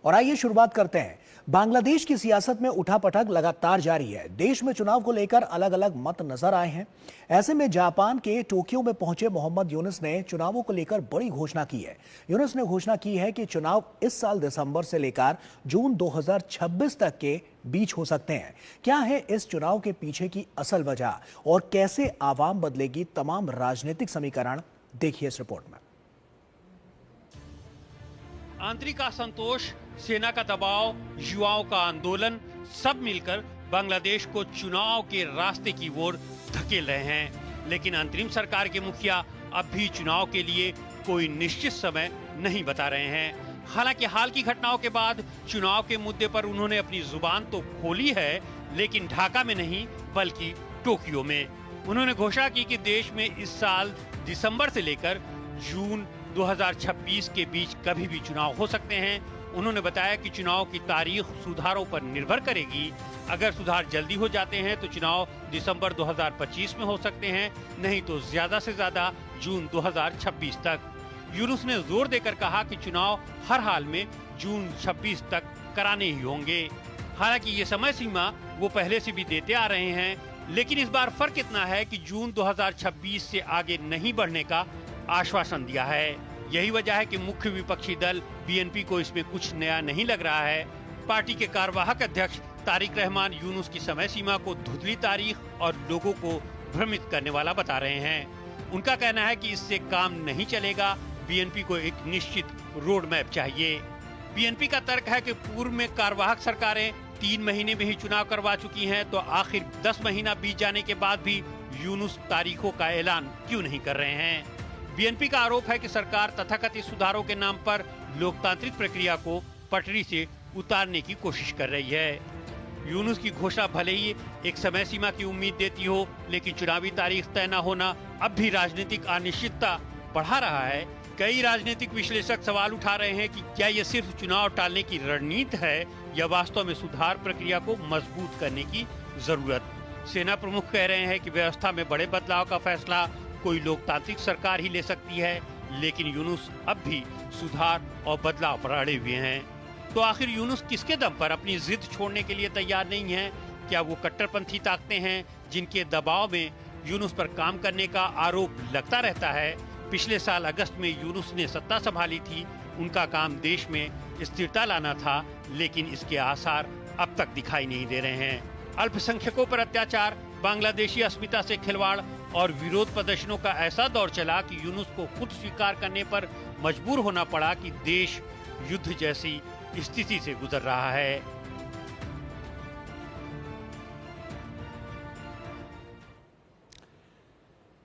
और आइए शुरुआत करते हैं। बांग्लादेश की सियासत में उठापटक लगातार जारी है। देश में चुनाव को लेकर अलग अलग मत नजर आए हैं। ऐसे में जापान के टोक्यो में पहुंचे मोहम्मद यूनुस ने चुनावों को लेकर बड़ी घोषणा की है। यूनुस ने घोषणा की है कि चुनाव इस साल दिसंबर से लेकर जून 2026 तक के बीच हो सकते हैं। क्या है इस चुनाव के पीछे की असल वजह और कैसे आवाम बदलेगी तमाम राजनीतिक समीकरण, देखिए इस रिपोर्ट में। आंतरिक असंतोष, सेना का दबाव, युवाओं का आंदोलन सब मिलकर बांग्लादेश को चुनाव के रास्ते की ओर धकेल रहे हैं। लेकिन अंतरिम सरकार के मुखिया अब भी चुनाव के लिए कोई निश्चित समय नहीं बता रहे हैं। हालांकि हाल की घटनाओं के बाद चुनाव के मुद्दे पर उन्होंने अपनी जुबान तो खोली है, लेकिन ढाका में नहीं बल्कि टोक्यो में। उन्होंने घोषणा की कि देश में इस साल दिसंबर से लेकर जून 2026 के बीच कभी भी चुनाव हो सकते हैं। उन्होंने बताया कि चुनाव की तारीख सुधारों पर निर्भर करेगी। अगर सुधार जल्दी हो जाते हैं तो चुनाव दिसंबर 2025 में हो सकते हैं, नहीं तो ज्यादा से ज्यादा जून 2026 तक। यूनुस ने जोर देकर कहा कि चुनाव हर हाल में जून 26 तक कराने ही होंगे। हालांकि ये समय सीमा वो पहले से भी देते आ रहे हैं, लेकिन इस बार फर्क इतना है कि जून 2026 से आगे नहीं बढ़ने का आश्वासन दिया है। यही वजह है कि मुख्य विपक्षी दल बीएनपी को इसमें कुछ नया नहीं लग रहा है। पार्टी के कार्यवाहक अध्यक्ष तारिक रहमान यूनुस की समय सीमा को धुंधली तारीख और लोगों को भ्रमित करने वाला बता रहे हैं। उनका कहना है कि इससे काम नहीं चलेगा, बीएनपी को एक निश्चित रोड मैप चाहिए। बीएनपी का तर्क है कि पूर्व में कार्यवाहक सरकारें 3 महीने में ही चुनाव करवा चुकी हैं, तो आखिर 10 महीना बीत जाने के बाद भी यूनुस तारीखों का ऐलान क्यों नहीं कर रहे हैं। बीएनपी का आरोप है कि सरकार तथाकथित सुधारों के नाम पर लोकतांत्रिक प्रक्रिया को पटरी से उतारने की कोशिश कर रही है। यूनुस की घोषणा भले ही एक समय सीमा की उम्मीद देती हो, लेकिन चुनावी तारीख तय न होना अब भी राजनीतिक अनिश्चितता बढ़ा रहा है। कई राजनीतिक विश्लेषक सवाल उठा रहे हैं कि क्या यह सिर्फ चुनाव टालने की रणनीति है या वास्तव में सुधार प्रक्रिया को मजबूत करने की जरूरत। सेना प्रमुख कह रहे हैं कि व्यवस्था में बड़े बदलाव का फैसला कोई लोकतांत्रिक सरकार ही ले सकती है, लेकिन यूनुस अब भी सुधार और बदलाव पर अड़े हुए हैं। तो आखिर यूनुस किसके दम पर अपनी जिद छोड़ने के लिए तैयार नहीं है? क्या वो कट्टरपंथी ताकतें हैं जिनके दबाव में यूनुस पर काम करने का आरोप लगता रहता है? पिछले साल अगस्त में यूनुस ने सत्ता संभाली थी। उनका काम देश में स्थिरता लाना था, लेकिन इसके आसार अब तक दिखाई नहीं दे रहे हैं। अल्पसंख्यकों पर अत्याचार, बांग्लादेशी अस्मिता से खिलवाड़ और विरोध प्रदर्शनों का ऐसा दौर चला कि यूनुस को खुद स्वीकार करने पर मजबूर होना पड़ा कि देश युद्ध जैसी स्थिति से गुजर रहा है।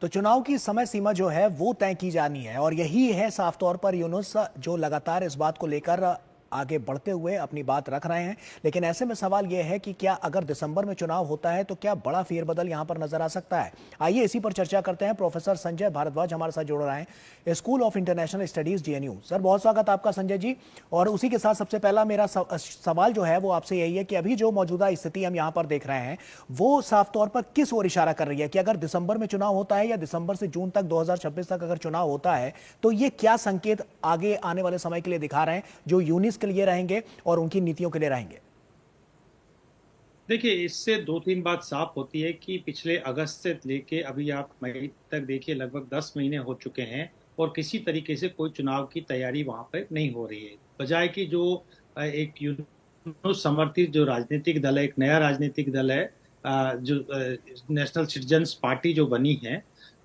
तो चुनाव की समय सीमा जो है वो तय की जानी है और यही है साफ तौर पर यूनुस जो लगातार इस बात को लेकर आगे बढ़ते हुए अपनी बात रख रहे हैं। लेकिन ऐसे में सवाल यह है कि क्या अगर दिसंबर में चुनाव होता है तो क्या बड़ा फेरबदल यहां पर नजर आ सकता है? आइए इसी पर चर्चा करते हैं। प्रोफेसर संजय भारद्वाज हमारे साथ जुड़ रहे हैं, school of international studies JNU. Sir बहुत स्वागत आपका संजय जी। और उसी के साथ सबसे पहला मेरा सवाल जो है वो आपसे यही है कि अभी जो मौजूदा स्थिति हम यहाँ पर देख रहे हैं वो साफ तौर पर किस ओर इशारा कर रही है कि अगर दिसंबर में चुनाव होता है या दिसंबर से जून तक 2026 तक अगर चुनाव होता है तो ये क्या संकेत आगे आने वाले समय के लिए दिखा रहे हैं जो यूनिस के लिए रहेंगे और उनकी नीतियों के लिए रहेंगे? देखिए, इससे 2-3 बात साफ होती है कि पिछले अगस्त से लेके अभी आप मई तक देखिए लगभग 10 महीने हो चुके हैं और किसी तरीके से कोई चुनाव की तैयारी वहां पर नहीं हो रही है। बजाय कि जो एक यूनुस समर्थित जो राजनीतिक दल है, एक नया राजनीतिक दल है जो नेशनल सिटीजन्स पार्टी जो बनी है,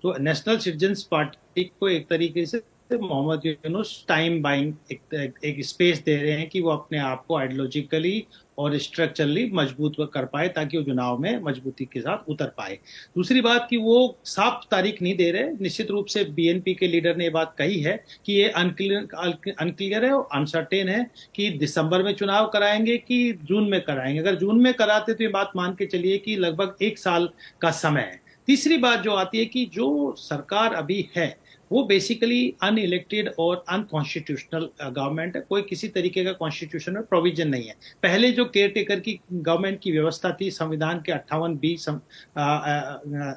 तो नेशनल सिटीजन्स पार्टी को एक तरीके से मोहम्मद यूनुस टाइम बाइंग एक स्पेस दे रहे हैं कि वो अपने आप को आइडियोलॉजिकली और स्ट्रक्चरली मजबूत कर पाए ताकि वो चुनाव में मजबूती के साथ उतर पाए। दूसरी बात कि वो साफ तारीख नहीं दे रहे। निश्चित रूप से बीएनपी के लीडर ने ये बात कही है कि ये अनक्लियर है और अनसर्टेन है कि दिसंबर में चुनाव कराएंगे कि जून में कराएंगे। अगर जून में कराते तो ये बात मान के चलिए कि लगभग 1 साल का समय है। तीसरी बात जो आती है कि जो सरकार अभी है वो बेसिकली अनइलेक्टेड और अनकॉन्स्टिट्यूशनल गवर्नमेंट है। कोई किसी तरीके का कॉन्स्टिट्यूशन में प्रोविजन नहीं है। पहले जो केयर टेकर की गवर्नमेंट की व्यवस्था थी संविधान के 58B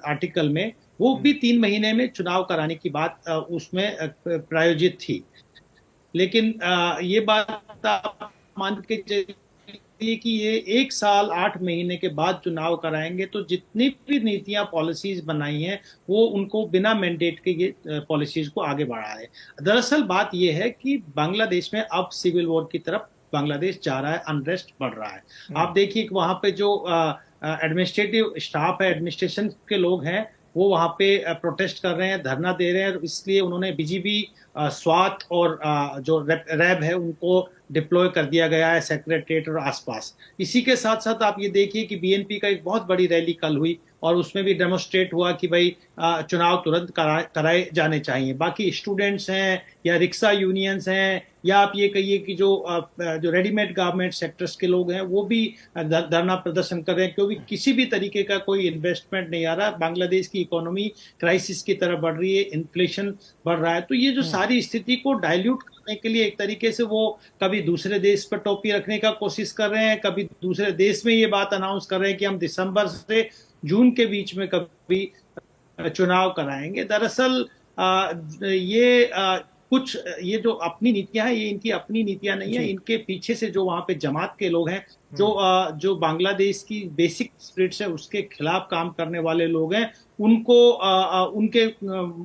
आर्टिकल में, वो भी 3 महीने में चुनाव कराने की बात उसमें प्रायोजित थी। लेकिन ये बात मान के चलिए कि ये 1 साल 8 महीने के बाद चुनाव कराएंगे, तो जितनी भी नीतियां पॉलिसीज बनाई हैं वो उनको बिना मैंडेट के ये पॉलिसीज को आगे बढ़ा रहे हैं। दरअसल बात ये है कि बांग्लादेश में अब सिविल वॉर की तरफ बांग्लादेश जा रहा है, अनरेस्ट बढ़ रहा है। आप देखिए कि वहां पे जो एडमिनिस्ट्रेटिव स्टाफ है, एडमिनिस्ट्रेशन के लोग हैं, वो वहां पे प्रोटेस्ट कर रहे हैं, धरना दे रहे हैं, इसलिए उन्होंने बीजीबी, स्वात और जो रैब है उनको डिप्लॉय कर दिया गया है सेक्रेटरीट और आसपास। इसी के साथ साथ आप ये देखिए कि बीएनपी का एक बहुत बड़ी रैली कल हुई और उसमें भी डेमोन्स्ट्रेट हुआ कि भाई चुनाव तुरंत कराए जाने चाहिए। बाकी स्टूडेंट्स हैं या रिक्शा यूनियंस हैं या आप ये कहिए कि जो रेडीमेड गारमेंट सेक्टर्स के लोग हैं वो भी धरना प्रदर्शन कर रहे हैं, क्योंकि किसी भी तरीके का कोई इन्वेस्टमेंट नहीं आ रहा। बांग्लादेश की इकोनॉमी क्राइसिस की तरफ बढ़ रही है, इन्फ्लेशन बढ़ रहा है। तो ये जो सारी स्थिति को डाइल्यूट करने के लिए एक तरीके से वो कभी दूसरे देश पर टोपी रखने का कोशिश कर रहे हैं, कभी दूसरे देश में ये बात अनाउंस कर रहे हैं कि हम दिसंबर से जून के बीच में कभी चुनाव कराएंगे। दरअसल कुछ ये जो अपनी नीतियां हैं, ये इनकी अपनी नीतियां नहीं है, इनके पीछे से जो वहां पे जमात के लोग हैं, जो बांग्लादेश की बेसिक स्पिरिट्स है उसके खिलाफ काम करने वाले लोग हैं, उनको उनके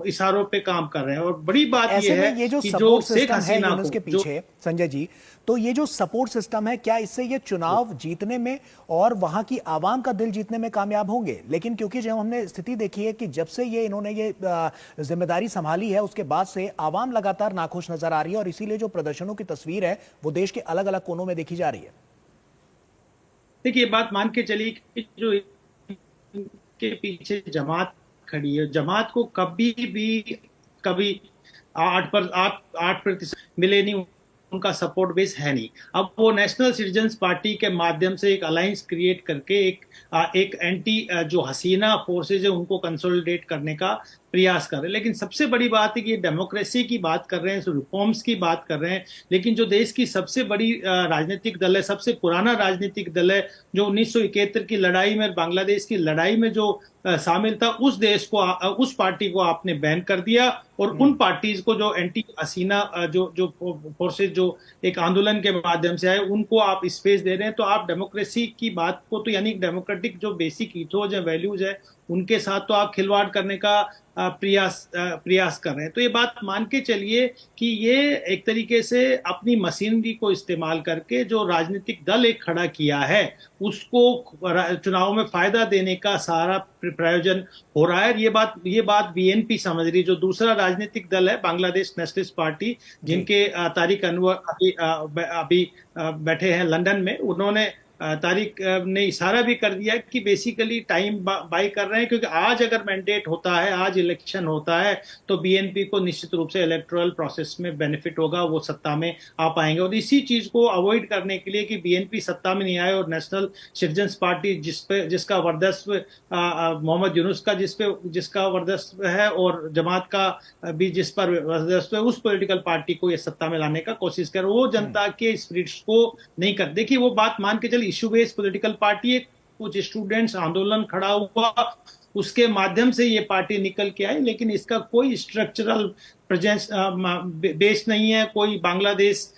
इशारों पे काम कर रहे हैं। और बड़ी बात ये है ये जो कि सपोर्ट शेख सिस्टम है हसीना उसके पीछे संजय जी, तो ये जो सपोर्ट सिस्टम है, क्या इससे ये चुनाव जीतने में और वहां की आवाम का दिल जीतने में कामयाब होंगे? लेकिन क्योंकि जब हमने स्थिति देखी है कि जब से इन्होंने ये जिम्मेदारी संभाली है उसके बाद से आवाम लगातार नाखुश नजर आ रही है और इसीलिए जो प्रदर्शनों की तस्वीर है वो देश के अलग अलग कोनों में देखी जा रही है। देखिए, बात मान के चलिए कि जो के पीछे जमात खड़ी है, जमात को कभी 8% मिले नहीं, उनका सपोर्ट बेस है नहीं। अब वो नेशनल सिटीजन्स पार्टी के माध्यम से एक अलायंस क्रिएट करके एक एंटी जो हसीना फोर्सेज है उनको कंसोलिडेट करने का प्रयास कर रहे हैं। लेकिन सबसे बड़ी बात है कि डेमोक्रेसी की बात कर रहे हैं, रिफॉर्म्स की बात कर रहे हैं, लेकिन जो देश की सबसे बड़ी राजनीतिक दल है, सबसे पुराना राजनीतिक दल है, जो 1971 की लड़ाई में, बांग्लादेश की लड़ाई में जो शामिल था, उस पार्टी को आपने बैन कर दिया और उन पार्टीज को जो एंटी हसीना जो फोर्सेज जो एक आंदोलन के माध्यम से आए उनको आप स्पेस दे रहे हैं। तो आप डेमोक्रेसी की बात को, तो यानी डेमोक्रेटिक जो बेसिक इथोज है, वैल्यूज है, उनके साथ तो आप खिलवाड़ करने का प्रयास कर रहे हैं। तो ये बात मान के चलिए कि ये एक तरीके से अपनी मशीनरी को इस्तेमाल करके जो राजनीतिक दल एक खड़ा किया है उसको चुनाव में फायदा देने का सारा प्रयोजन हो रहा है। ये बात बीएनपी समझ रही, जो दूसरा राजनीतिक दल है बांग्लादेश नेशनलिस्ट पार्टी, जिनके तारिक अनवर अभी बैठे हैं लंदन में। उन्होंने तारिक ने इशारा भी कर दिया कि बेसिकली टाइम बाय कर रहे हैं, क्योंकि आज अगर मैंडेट होता है, आज इलेक्शन होता है, तो बीएनपी को निश्चित रूप से इलेक्टोरल प्रोसेस में बेनिफिट होगा, वो सत्ता में आ पाएंगे। और इसी चीज को अवॉइड करने के लिए कि बीएनपी सत्ता में नहीं आए और नेशनल सिटीजन्स पार्टी जिसका वर्चस्व मोहम्मद यूनुस का जिसका वर्चस्व है और जमात का भी जिस पर वर्चस्व है, उस पॉलिटिकल पार्टी को ये सत्ता में लाने का कोशिश कर, वो जनता के स्पिरिट्स को नहीं कर। देखिए, वो बात मान के चलिए इश्यू बेस्ड पॉलिटिकल पार्टी है, कुछ स्टूडेंट्स आंदोलन खड़ा हुआ, उसके माध्यम से ये पार्टी निकल के आई, लेकिन इसका कोई स्ट्रक्चरल प्रेजेंस बेस नहीं है, कोई बांग्लादेश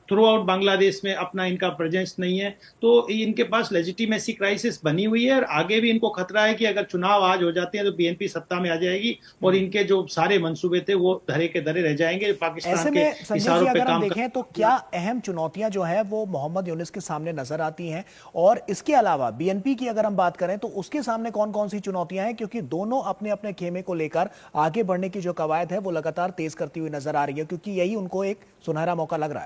थ्रू आउट बांग्लादेश में अपना इनका प्रेजेंस नहीं है। तो इनके पास लेजिटिमेसी क्राइसिस बनी हुई है और आगे भी इनको खतरा है कि अगर चुनाव आज हो जाते हैं तो बीएनपी सत्ता में आ जाएगी और इनके जो सारे मंसूबे थे वो धरे के धरे रह जाएंगे। पाकिस्तान के इशारों पे काम देखें तो क्या अहम चुनौतियां जो है वो मोहम्मद यूनुस के सामने नजर आती हैं, और इसके अलावा बीएनपी की अगर हम बात करें तो उसके सामने कौन कौन सी चुनौतियां हैं, क्योंकि दोनों अपने अपने खेमे को लेकर आगे बढ़ने की जो कवायद है वो लगातार तेज करती हुई नजर आ रही है, क्योंकि यही उनको एक सुनहरा मौका लग रहा है।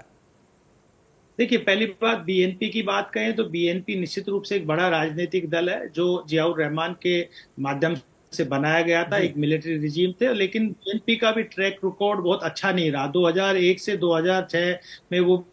देखिए, पहली बात बीएनपी की बात करें तो बीएनपी निश्चित रूप से एक बड़ा राजनीतिक दल है जो जियाउर रहमान के माध्यम से बनाया गया था, एक मिलिट्री रिजीम थे, लेकिन बीएनपी का भी ट्रैक रिकॉर्ड बहुत अच्छा नहीं रहा। 2001 से 2006 में वो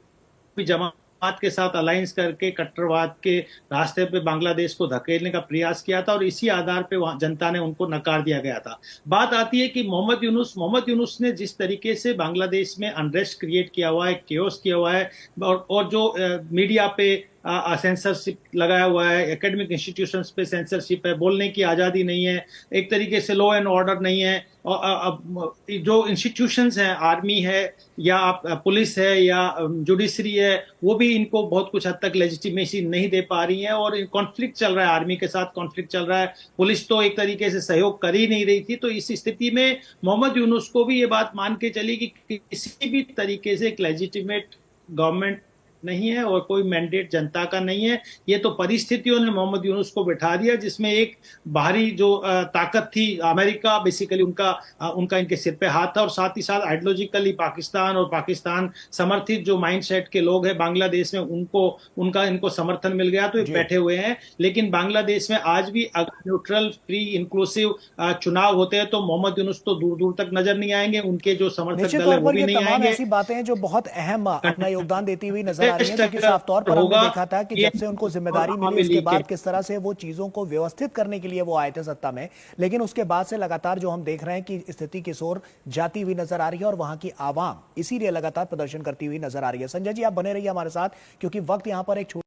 भी जमात के साथ अलायंस करके कट्टरवाद के रास्ते पे बांग्लादेश को धकेलने का प्रयास किया था और इसी आधार पे वहां जनता ने उनको नकार दिया गया था। बात आती है कि मोहम्मद यूनुस ने जिस तरीके से बांग्लादेश में अनरेस्ट क्रिएट किया हुआ है, केओस किया हुआ है, और जो मीडिया पे सेंसरशिप लगाया हुआ है, एकेडमिक इंस्टीट्यूशंस पे सेंसरशिप है, बोलने की आज़ादी नहीं है, एक तरीके से लॉ एंड ऑर्डर नहीं है। और अब जो इंस्टीट्यूशंस हैं, आर्मी है या पुलिस है या जुडिशरी है, वो भी इनको बहुत कुछ हद तक लेजिटिमेसी नहीं दे पा रही है और कॉन्फ्लिक्ट चल रहा है, आर्मी के साथ कॉन्फ्लिक्ट चल रहा है। पुलिस तो एक तरीके से सहयोग कर ही नहीं रही थी। तो इस स्थिति में मोहम्मद यूनुस को भी ये बात मान के चली कि किसी भी तरीके से एक लेजिटिमेट गवर्नमेंट नहीं है और कोई मैंडेट जनता का नहीं है। ये तो परिस्थितियों ने मोहम्मद यूनुस को बिठा दिया, जिसमें एक बाहरी जो ताकत थी, अमेरिका बेसिकली उनका इनके सिर पे हाथ था, और साथ ही साथ आइडियोलॉजिकली पाकिस्तान और पाकिस्तान समर्थित जो माइंडसेट के लोग हैं बांग्लादेश में, इनको समर्थन मिल गया तो ये बैठे हुए हैं। लेकिन बांग्लादेश में आज भी अगर न्यूट्रल, फ्री, इंक्लूसिव चुनाव होते हैं तो मोहम्मद यूनुस तो दूर दूर तक नजर नहीं आएंगे, उनके जो समर्थक निश्चित दल है तौर वो पर भी ये नहीं तमाम आएंगे। ऐसी बातें हैं जो बहुत अहम अपना योगदान देती हुई नजर आ रही हैं, क्योंकि अगर साफ तौर पर हमने होगा देखा था कि ये जब से उनको जिम्मेदारी और मिली आवामी उसके लीग बाद के किस तरह से वो चीजों को व्यवस्थित करने के लिए वो आए थे सत्ता में, लेकिन उसके बाद से लगातार जो हम देख रहे हैं कि स्थिति की ओर जाती हुई नजर आ रही है और वहां की आवाम इसीलिए लगातार प्रदर्शन करती हुई नजर आ रही है। संजय जी, आप बने रहिए हमारे साथ, क्योंकि वक्त यहां पर एक